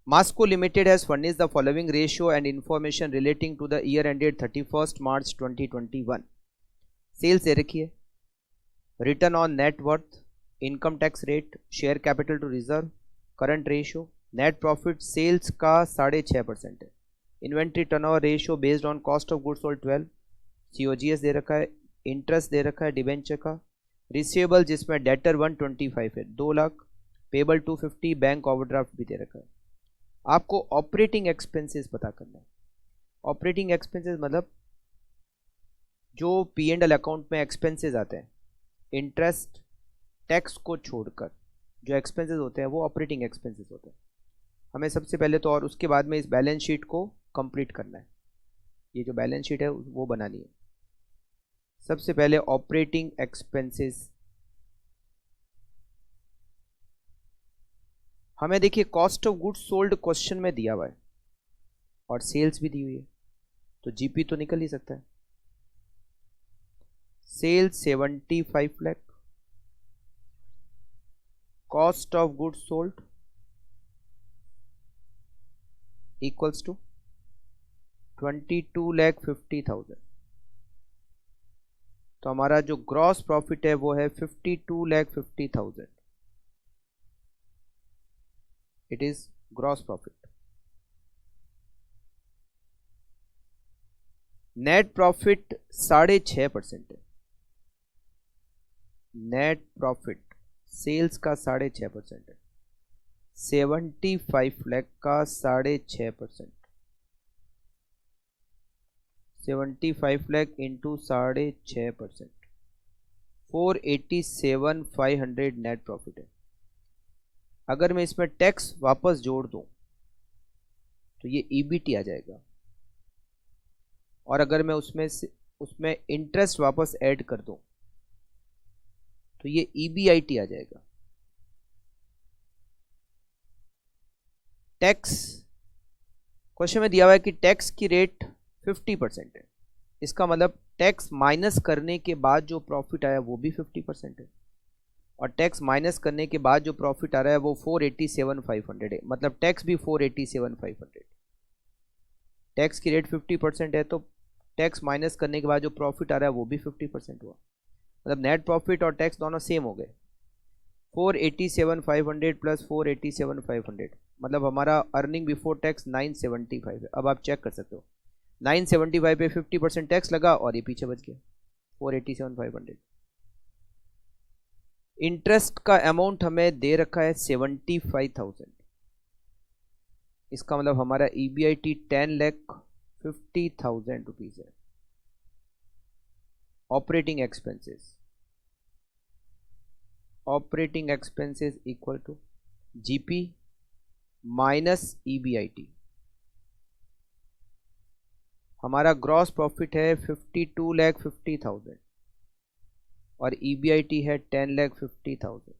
Masco Limited has furnished the following ratio and information relating to the year ended 31st March 2021. Sales दे रखी है, return on net worth, income tax rate, share capital to reserve, current ratio, net profit sales का 6.5% है, inventory turnover ratio based on cost of goods sold 12, COGS दे रखा है, interest दे रखा है डिबेंचर का, रिसीवेबल जिसमें डेटर 125 है 2 लाख, पेबल 250, बैंक ओवरड्राफ्ट भी दे रखा है। आपको ऑपरेटिंग एक्सपेंसेस पता करना है। ऑपरेटिंग एक्सपेंसेस मतलब जो पी एंड एल अकाउंट में एक्सपेंसेस आते हैं, इंटरेस्ट टैक्स को छोड़कर जो एक्सपेंसेस होते हैं वो ऑपरेटिंग एक्सपेंसेस होते हैं। हमें सबसे पहले तो और उसके बाद में इस बैलेंस शीट को कंप्लीट करना है। ये जो बैलेंस शीट है वो बनानी है। सबसे पहले ऑपरेटिंग एक्सपेंसेस, हमें देखिए cost of goods sold question में दिया हुआ है और सेल्स भी दी हुई है, तो जीपी तो निकल ही सकता है। Sales 75 lakh, cost of goods sold equals to 22,50,000, तो हमारा जो ग्रॉस प्रॉफिट है वो है 52,50,000। It is gross profit. Net profit 6.5% है। नेट प्रॉफिट सेल्स का 6.5% है। 75 लाख का 6.5%, 75 लाख इंटू 6.5%, 487,500 नेट प्रॉफिट है। अगर मैं इसमें टैक्स वापस जोड़ दूं तो ये ईबीटी आ जाएगा, और अगर मैं उसमें इंटरेस्ट वापस ऐड कर दूं तो ये ईबीआईटी आ जाएगा। टैक्स क्वेश्चन में दिया हुआ है कि टैक्स की रेट 50% है, इसका मतलब टैक्स माइनस करने के बाद जो प्रॉफिट आया वो भी 50% है, और टैक्स माइनस करने के बाद जो प्रॉफिट आ रहा है वो 487,500 है, मतलब टैक्स भी 487,500। टैक्स की रेट 50% है तो टैक्स माइनस करने के बाद जो प्रॉफिट आ रहा है वो भी 50% हुआ, मतलब नेट प्रॉफिट और टैक्स दोनों सेम हो गए। 487,500 प्लस 487,500 मतलब हमारा अर्निंग बिफोर टैक्स 975 है। अब आप चेक कर सकते हो 975 पे 50% टैक्स लगा और ये पीछे बच गया 487,500। इंटरेस्ट का अमाउंट हमें दे रखा है 75,000, इसका मतलब हमारा ईबीआईटी 10,50,000 रुपीज है। Operating expenses equal to GP minus EBIT. हमारा ग्रॉस प्रॉफिट है 52,50,000 और ईबीआईटी है 10,50,000।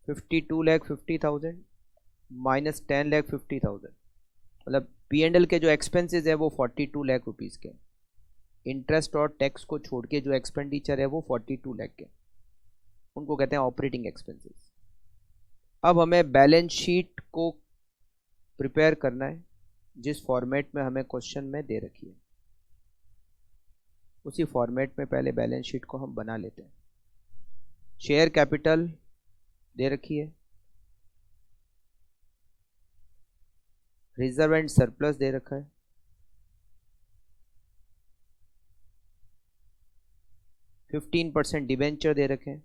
52,50,000 माइनस 10,50,000 मतलब पी एंड एल के जो एक्सपेंसेस है वो 42 लाख रुपीज के, इंटरेस्ट और टैक्स को छोड़ के जो एक्सपेंडिचर है वो 42 लाख के, उनको कहते हैं ऑपरेटिंग एक्सपेंसेस। अब हमें बैलेंस शीट को प्रिपेयर करना है जिस फॉर्मेट में हमें क्वेश्चन में दे रखी है, उसी फॉर्मेट में पहले बैलेंस शीट को हम बना लेते हैं। शेयर कैपिटल दे रखी है, रिजर्व एंड सरप्लस दे रखा है, %15 डिबेंचर दे रखे हैं,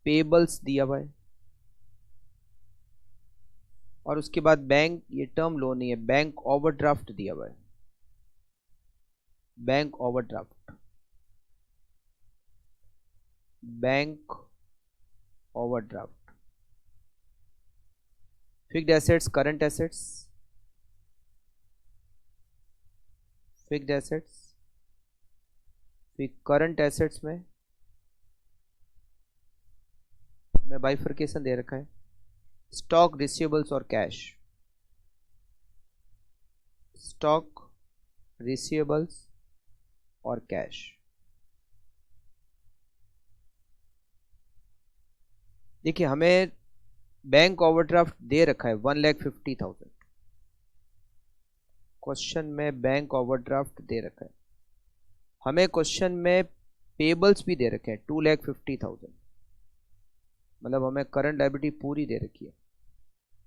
पेबल्स दिया हुआ है, और उसके बाद बैंक, ये टर्म लोन नहीं है, बैंक ओवरड्राफ्ट दिया हुआ है। Bank overdraft, bank overdraft, fixed assets, current assets, fixed assets, फिर करंट एसेट्स में बाइफर्केशन दे रखा है, स्टॉक, रिसीवेबल्स और कैश। स्टॉक, रिसीवेबल्स और कैश। देखिए हमें बैंक ओवरड्राफ्ट दे रखा है 1,50,000। क्वेश्चन में बैंक ओवरड्राफ्ट दे रखा है, हमें क्वेश्चन में पेबल्स भी दे रखे हैं 2,50,000, मतलब हमें करंट लायबिलिटी पूरी दे रखी है।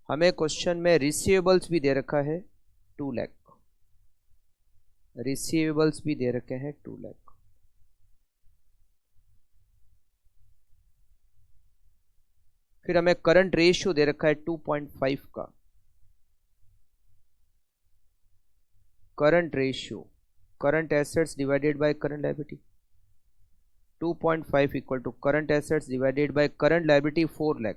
हमें क्वेश्चन में रिसीवेबल्स भी दे रखा है 2 लाख, रिसीवेबल्स भी दे रखे हैं 2 लाख। फिर हमें करंट रेशियो दे रखा है 2.5 का। Current ratio, current assets divided by current liability, 2.5 equal to current assets divided by current liability 4 lakh,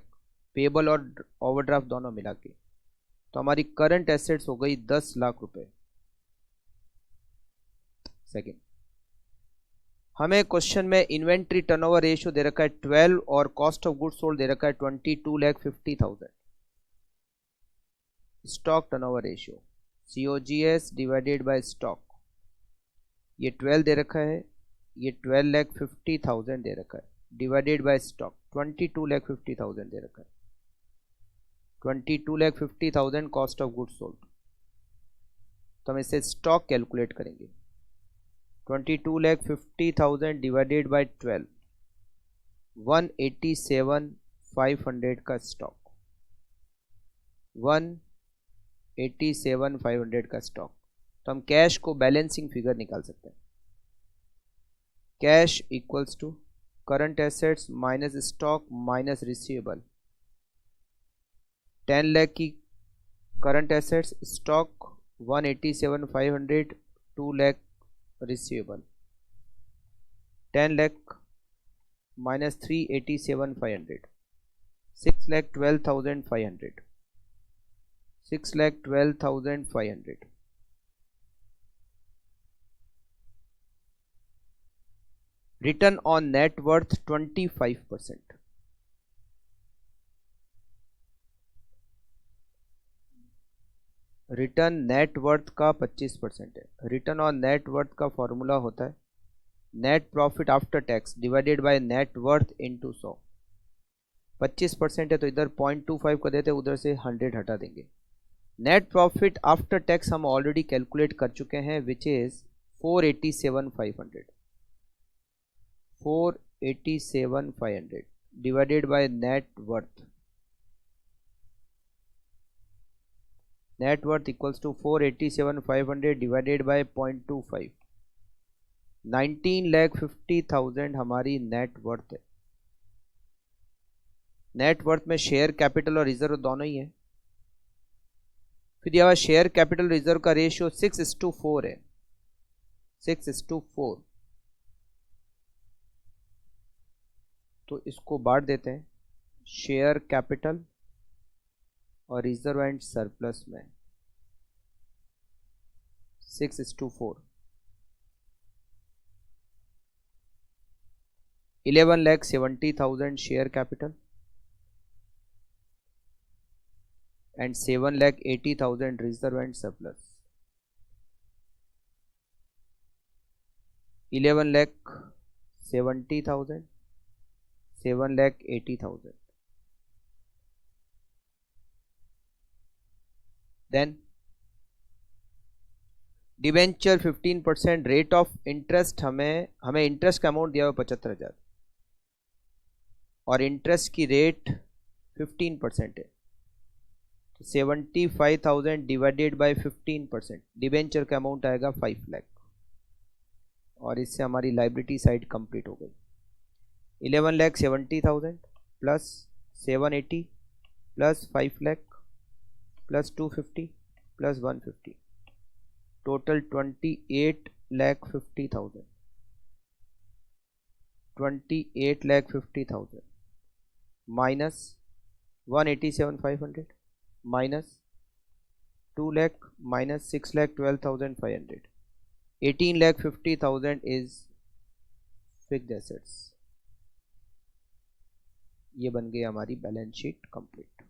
payable और ओवरड्राफ्ट दोनों मिला के। तो हमारी करंट एसेट्स हो गई 10 लाख रुपए। सेकेंड, हमें क्वेश्चन में इन्वेंट्री टर्नओवर रेशियो दे रखा है 12 और कॉस्ट ऑफ गुड्स सोल्ड दे रखा है 22,50,000। Stock turnover ratio COGS divided by stock, ये 12 दे रखा है, ये 12,50,000 दे रखा है, डिवाइडेड बाय स्टॉक 22,50,000 दे रखा है, 22,50,000 कॉस्ट ऑफ गुड्स सोल्ड। तो हम इसे स्टॉक कैलकुलेट करेंगे, 22,50,000 डिवाइडेड बाय 12, 187,500 का स्टॉक, 187,500 का स्टॉक। तो हम कैश को बैलेंसिंग फिगर निकाल सकते हैं, cash equals to current assets minus stock minus receivable. 10 lakh की current assets, stock 187,500, 2 lakh receivable, 10 lakh minus 387,500, 6,12,500, 6,12,500। Return on net worth 25%। Return net worth का 25% है। रिटर्न ऑन नेट वर्थ का फॉर्मूला होता है net profit after tax divided by net worth into 100। 25% है तो इधर 0.25 कर देते, उधर से 100 हटा देंगे। नेट प्रॉफिट आफ्टर टैक्स हम ऑलरेडी कैलकुलेट कर चुके हैं, which is 487,500, 487,500 divided by net worth. Net worth equals to 487,500 divided by 0.25, 19,50,000 हमारी नेट वर्थ है। नेट वर्थ में शेयर कैपिटल और रिजर्व दोनों ही है। फिर यह शेयर कैपिटल रिजर्व का रेशियो 6:4 है, 6:4। तो इसको बांट देते हैं शेयर कैपिटल और रिजर्व एंड सरप्लस में, 6:4। 11,70,000 share capital and 7,80,000 reserve and surplus, 11,70,000, 7,80,000। Then debenture 15% rate of interest, हमें इंटरेस्ट का अमाउंट दिया हुआ 75,000 और इंटरेस्ट की रेट 15% है, 75,000 डिवाइडेड बाय 15%, डिवेंचर का अमाउंट आएगा 5 लाख। और इससे हमारी लाइबिलिटी साइड कंप्लीट हो गई। 11,70,000 plus 780 plus 5 lakh plus 250 plus 150, total 28,50,000, 28,50,000 minus 187,500 minus 2 lakh minus 6,12,500, 18,50,000 is fixed assets. ये बन गई हमारी बैलेंस शीट कंप्लीट।